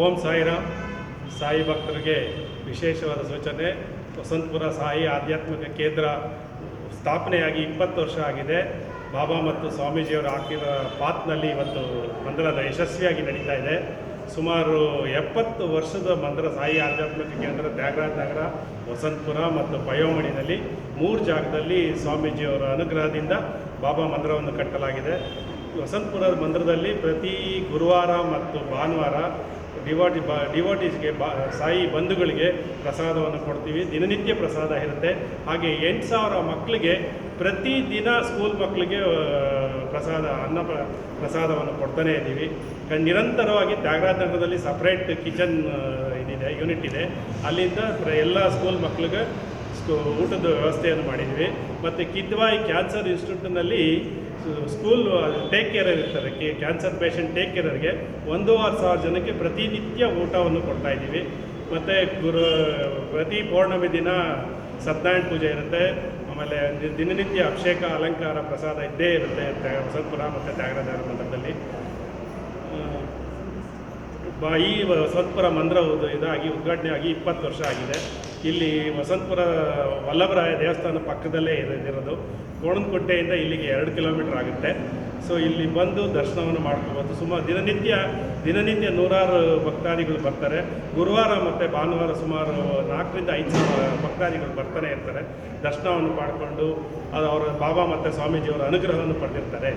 ಓಂ ಸಾಯಿರಾಮ್. ಸಾಯಿ ಭಕ್ತರಿಗೆ ವಿಶೇಷವಾದ ಸೂಚನೆ. ವಸಂತಪುರ ಸಾಯಿ ಆಧ್ಯಾತ್ಮಿಕ ಕೇಂದ್ರ ಸ್ಥಾಪನೆಯಾಗಿ 20 ವರ್ಷ ಆಗಿದೆ. ಬಾಬಾ ಮತ್ತು ಸ್ವಾಮೀಜಿಯವರು ಹಾಕಿದ ಪಾತ್ನಲ್ಲಿ ಇವತ್ತು ಮಂದಿರದ ಯಶಸ್ವಿಯಾಗಿ ನಡೀತಾ ಇದೆ. ಸುಮಾರು 70 ವರ್ಷದ ಮಂದಿರ ಸಾಯಿ ಆಧ್ಯಾತ್ಮಿಕ ಕೇಂದ್ರ ತ್ಯಾಗರಾಜ ನಗರ, ವಸಂತಪುರ ಮತ್ತು ಪಯೋಮಣಿನಲ್ಲಿ 3 ಜಾಗದಲ್ಲಿ ಸ್ವಾಮೀಜಿಯವರ ಅನುಗ್ರಹದಿಂದ ಬಾಬಾ ಮಂದಿರವನ್ನು ಕಟ್ಟಲಾಗಿದೆ. ವಸಂತಪುರದ ಮಂದಿರದಲ್ಲಿ ಪ್ರತಿ ಗುರುವಾರ ಮತ್ತು ಭಾನುವಾರ ಡಿವೋಟೀಸ್ಗೆ ಸಾಯಿ ಬಂಧುಗಳಿಗೆ ಪ್ರಸಾದವನ್ನು ಕೊಡ್ತೀವಿ. ದಿನನಿತ್ಯ ಪ್ರಸಾದ ಇರುತ್ತೆ. ಹಾಗೆ 8,000 ಮಕ್ಕಳಿಗೆ ಪ್ರತಿದಿನ ಸ್ಕೂಲ್ ಮಕ್ಕಳಿಗೆ ಪ್ರಸಾದವನ್ನು ಕೊಡ್ತಾನೇ ಇದ್ದೀವಿ. ನಿರಂತರವಾಗಿ ತ್ಯಾಗರಾಜ ನಗರದಲ್ಲಿ ಸಪ್ರೇಟ್ ಕಿಚನ್ ಯೂನಿಟ್ ಇದೆ. ಅಲ್ಲಿಂದ ಎಲ್ಲ ಸ್ಕೂಲ್ ಮಕ್ಕಳಿಗೆ ಊಟದ ವ್ಯವಸ್ಥೆಯನ್ನು ಮಾಡಿದ್ವಿ. ಮತ್ತು Kidwai cancer ಇನ್ಸ್ಟಿಟ್ಯೂಟ್ನಲ್ಲಿ school take carer ಇರ್ತಾರೆ. ಕ್ಯಾನ್ಸರ್ ಪೇಷಂಟ್ ಟೇಕ್ ಕೇರರ್ಗೆ 1,500 ಜನಕ್ಕೆ ಪ್ರತಿನಿತ್ಯ ಊಟವನ್ನು ಕೊಡ್ತಾಯಿದ್ದೀವಿ. ಮತ್ತು ಪ್ರತಿ ಪೌರ್ಣಮಿ ದಿನ ಸತ್ಯನಾರಾಯಣ ಪೂಜೆ ಇರುತ್ತೆ. ಆಮೇಲೆ ದಿನನಿತ್ಯ ಅಭಿಷೇಕ, ಅಲಂಕಾರ, ಪ್ರಸಾದ ಇದ್ದೇ ಇರುತ್ತೆ ವಸಂತಪುರ ಮತ್ತು ತ್ಯಾಗರಾಜ ಮಂದಿರದಲ್ಲಿ. ಈ ವಸಂತಪುರ ಮಂದಿರ ಇದಾಗಿ ಉದ್ಘಾಟನೆಯಾಗಿ 20 ವರ್ಷ ಆಗಿದೆ. ಇಲ್ಲಿ ವಸಂತಪುರ ವಲ್ಲಭರಾಯ ದೇವಸ್ಥಾನ ಪಕ್ಕದಲ್ಲೇ ಇರೋದು. ಕೋಣನಕುಂಟೆಯಿಂದ ಇಲ್ಲಿಗೆ 2 ಕಿಲೋಮೀಟರ್ ಆಗುತ್ತೆ. ಸೊ ಇಲ್ಲಿ ಬಂದು ದರ್ಶನವನ್ನು ಮಾಡ್ಕೋಬೋದು. ಸುಮಾರು ದಿನನಿತ್ಯ 100 ಭಕ್ತಾದಿಗಳು ಬರ್ತಾರೆ. ಗುರುವಾರ ಮತ್ತು ಭಾನುವಾರ ಸುಮಾರು 4,000 ರಿಂದ 5,000 ಭಕ್ತಾದಿಗಳು ಬರ್ತಾನೆ ಇರ್ತಾರೆ. ದರ್ಶನವನ್ನು ಮಾಡಿಕೊಂಡು ಅವರ ಬಾಬಾ ಮತ್ತು ಸ್ವಾಮೀಜಿಯವರ ಅನುಗ್ರಹವನ್ನು ಪಡೆದಿರ್ತಾರೆ.